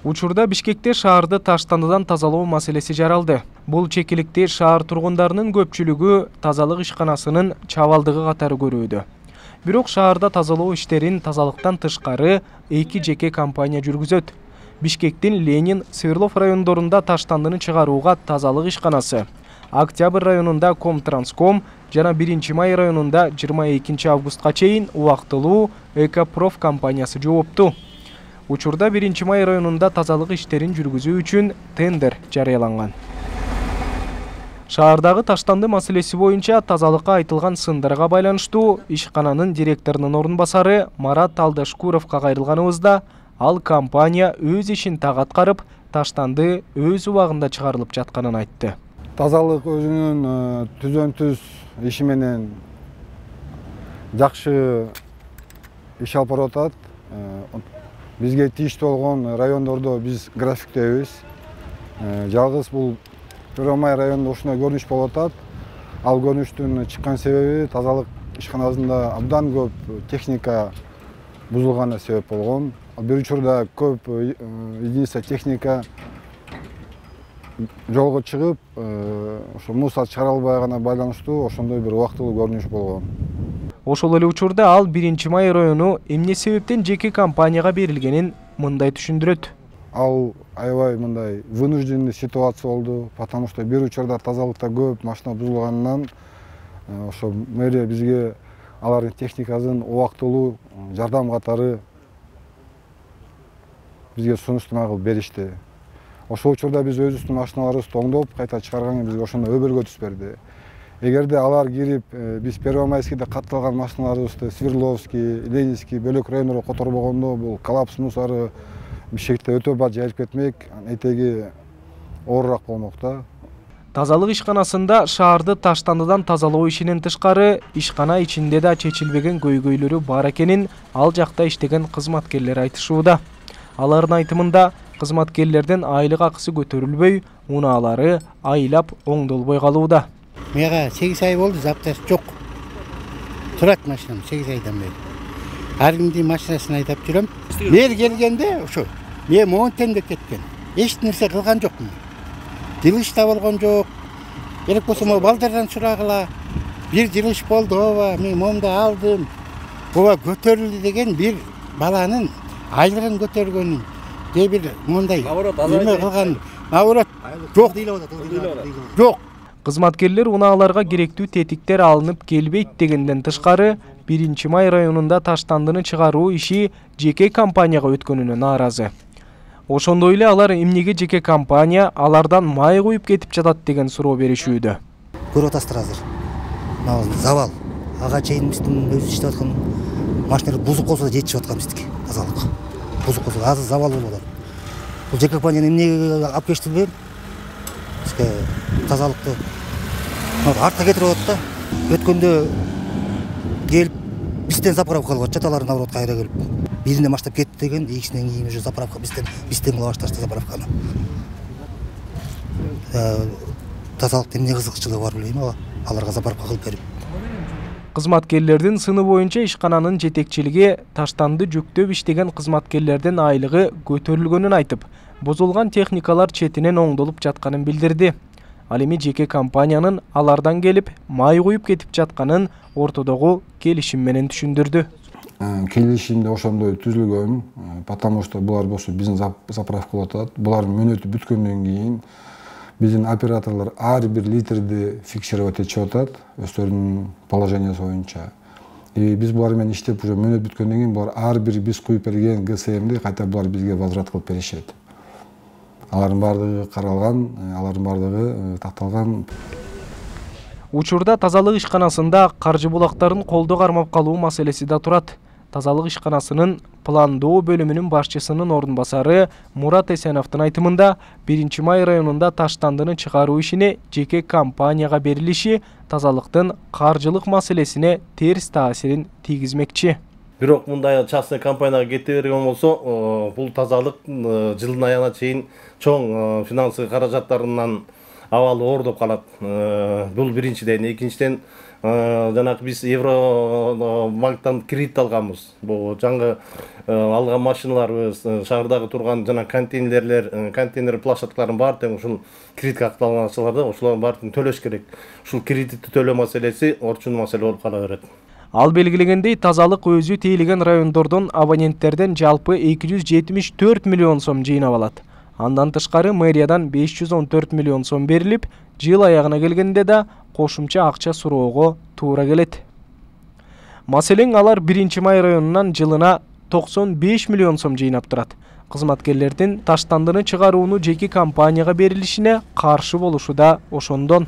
Учурда Бишкекте шаарды таштандыдан тазалоо маселеси жаралды. Бул чекиликти шаар тургундарынын көпчүлүгү тазалык ишканасынын чабалдыгы катары көрүүдө. Бирок шаарда тазалоо иштерин тазалыктан тышкары 2 жеке компания жүргүзөт. Бишкектин Ленин, Свердлов райондорунда таштандыны чыгарууга тазалык ишканасы, Октябрь районунда Комтранском жана 1-Май районунда 22 августка чейин убактылуу Экопроф компаниясы жоопту. Учурда 1-Май районунда тазалык иштерин жүргүзүү үчүн тендер жарыяланган. Шаардагы таштанды маселеси боюнча тазалыкка айтылган сындырга байланыштуу ишкананын директорунун орун басары Марат Алдашкуровго кайрылганыбызда, ал компания өз ишин так аткарып, таштанды өз убагында чыгарылып жатканын айтты. Тазалык өзүнүн түзөн-түз иши менен жакшы иш алып барып атат. Бизге тийиштүү болгон райондордо биз графиктебиз. Жалгыз бул 1-Май районунда ушундай көрүнүш болуп атат. Ал көрүнүштүн чыккан себеби тазалык ишканасында абдан көп техника бузулганына себеп болгон. Бир учурда көп единица техника жолго чыгып, ошо мусор чыгара албайгана байланыштуу ошондой бир убактылуу көрүнүш болгон. Ошол эле учурда ал 1-Май району эмне себептен жеке компанияга берилгенин мындай түшүндүрөт. Ал аябай мындай вынужденный ситуация болду, потому что бир учурда тазалыкта көп машина бузулганынан ошо мэрия бизге алардын техникасын убактылуу жардам катары бизге сунуштама кылып беришти. Ошол учурда биз өзүбүздүн машиналарыбызды оңдоп, кайта чыгарганга бизге ошондой өбөлгө түс берди. Эгерде алар кирип, биз Первомайскийде катталган машиналарыбызды Свердловский, Ленинский бөлөк райондорго которбогондо, бул коллапс мусору Бишкекте өтө бат жайылып кетмек, этеги оорураак болмок да. Тазалык ишканасында шаарды таштандыдан тазалоо ишинен тышкары, ишкана ичинде да чечилбеген көйгөйлөрү бар экенин ал жакта иштеген кызматкерлер айтышууда. Алардын айтымында кызматкерлердин айлык акысы көтөрүлбөй, унаалары айлап оңдолбой калууда. Мага 8 ай болду, запташ жок. Турат машинам 8 айдан бери. Ар кимдин машинасын айдап жүрөм. Мэр келгенде ошо мен монтендеп кеткен. Эч нерсе кылган жокмун. Жылыш да болгон жок. Керек болсо mo балдардан сурагыла. Бир жылыш болду, ооба, мен момду алдым. Ооба көтөрүлдү деген бир баланын айлыгын көтөргөнүн же бир мондай эме кылган наоборот жок. Жок. Кызматкерлер унааларга керектүү тетиктер алынып келбейт дегенден тышкары, 1-Май районунда таштандыны чыгаруу иши жеке компанияга өткөнүнө нааразы. Ошондой эле алар эмнеге жеке компания алардан май куюп кетип жатат деген суроо беришүүдө. Көрүп атасыздар азыр. Завал. Ага чейин биздин өзү иштеп аткан машиналар бузук болсо да жетишип аткан биздики тазалык. Бузук болсо азыр завал болуп атат. Бул жеке компанияны эмнеге алып кетти билбейм. Бизге тазалыкты артка кетирип атат да. Өткөндө келип бизден заправка кылып атышат, алар наоборот кайра келип. Биринде маштап кетти деген, экинчиден кийин уже заправка бизден кыла башташты заправканы. Тазалыкта эмне кызыкчылыгы бар билбейм, аларга заправка кылып берип. Кызматкерлердин сыны боюнча ишкананын жетекчилиги таштанды жүктөп иштеген кызматкерлердин айлыгы көтөрүлгөнүн айтып, бузулган техникалар четинен оңдолуп жатканын билдирди. Ал эми жеке компаниянын алардан келип май куюп кетип жатканын ортодогу келишим менен түшүндүрдү. Келишимде ошондой түзүлгөн, потому что булар болсо биздин заправка болуп атат. Булардын мөөнөтү бүткөндөн кийин биздин операторлор ар бир литрди фиксировать этишип атат өздөрүнүн положениясы боюнча. Биз булар менен иштеп уже мөөнөт бүткөндөн кийин булар ар бир биз куюп берген ГСМди кайта булар бизге возврат кылып беришет. Алардын бардыгы каралган, алардын бардыгы такталган. Учурда тазалык ишканасында каржы булактарын колдо кармап калуу маселеси да турат. Тазалык ишканасынын пландоо бөлүмүнүн башчысынын орун басары Мурат Эсеновдун айтымында 1-Май районунда таштандыны чыгаруу ишине жеке компанияга берилиши тазалыктын каржылык маселесине терс таасирин тийгизмекчи. Бирок мындай частный компанияга кете берген болсо, бул тазалык жылдын аягына чейин чоң финансылык каражаттарынан абалы оордоп калат. Бул биринчиден, экинчиден жанагы биз Евробанктан кредит алганбыз. Бул жаңы алган машиналарыбыз, шаардагы турган жана контейнер площадкаларын баары тең ушул кредитке акталганчыларда ошолордун баарын төлөш керек. Ушул кредитти төлөө маселеси орчун маселе болуп кала берет. Ал белгилегендей, тазалык өзү тейлеген райондордон абоненттерден жалпы 274 миллион сом жыйнап алат. Андан тышкары мэриядан 514 миллион сом берилип, жыл аягына келгенде да кошумча акча суроого туура келет. Маселен, алар 1-Май районунан жылына 95 миллион сом жыйнап турат. Кызматкерлердин таштандыны чыгарууну жеке компанияга берилишине каршы болушу да ошондон.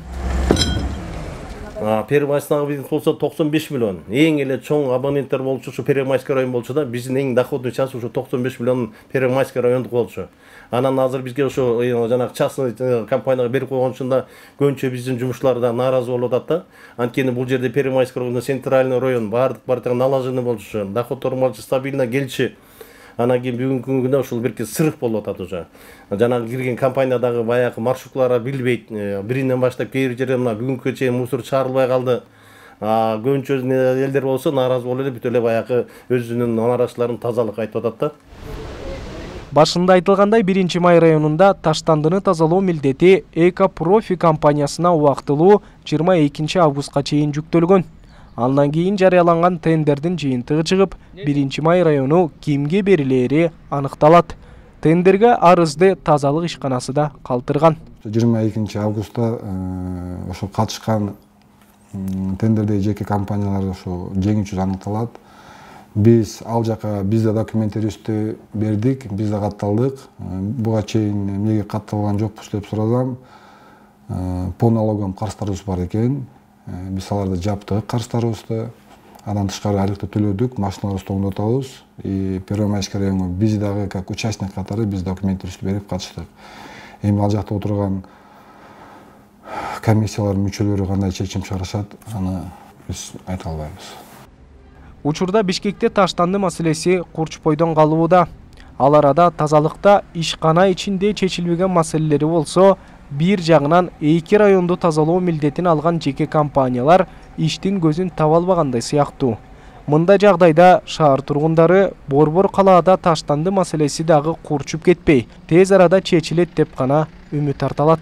Первомайскага биздин болсо 95 миллион. Эң эле чоң абоненттер болчу ушу Первомайский район болчу да, биздин эң доходный часть ушу 95 миллион Первомайский райондук болчу. Анан азыр бизге ошо жанагы частный компанияга берип койгон үчүн да көбүнчө биздин жумушчулар да нааразы болуп атат да. Анткени бул жерде Первомайский району центральный район, баардык налажены болчу, доходдор болчу, стабильно келчи. Анан кийин бүгүнкү күндө ушул бирки сырык болуп атат уже. Жанагы кирген компаниядагы баягы маршруткалар билбейт. Биринен баштап кээ бир жерде мына бүгүнкүгө чейин мусор чыгарылбай калды. Көбүнчө элдер болсо нааразы болуп эле бүт эле баягы өзүнүн арачыларын тазалык айтып атат да. Башында айтылгандай, 1-Май районунда таштандыны тазалоо милдети Эко-Профи компаниясына убактылуу 22 августка чейин жүктөлгөн. Андан кийин жарыяланган тендердин жыйынтыгы чыгып, 1-Май району кимге берилери аныкталат. Тендерге арызды тазалык ишканасы да калтырган. 22 августта ошо катышкан тендердеги жеке компаниялар ошо жеңүүчүсү аныкталат. Биз ал жака бизде документтерибизди бердик, биз да катталдык. Буга чейин эмнеге катталган жокпуз деп сурасам, по налогам карыздарыбыз бар экен. Биз аларды жаптык карыздарыбызды. Андан тышкары айлыкты төлөдүк, машиналарыбызды оңдотобуз. Первомайский районго биз дагы как участник катары биз документтерибизди берип катыштык. Эми ал жакта отурган комиссиялардын мүчөлөрү кандай чечим чыгарышат, аны биз айта албайбыз. Учурда Бишкекте таштанды маселеси курчпойдон калууда. Ал арада тазалыкта ишкана ичинде чечилбеген маселелери болсо, бир жагынан 2 районду тазалоо милдетин алган жеке компаниялар иштин көзүн таба албагандай сыяктуу. Мындай жагдайда шаар тургундары Борбор калаада таштанды маселеси дагы курчуп кетпей, тез арада чечилет деп гана үмүт арталат.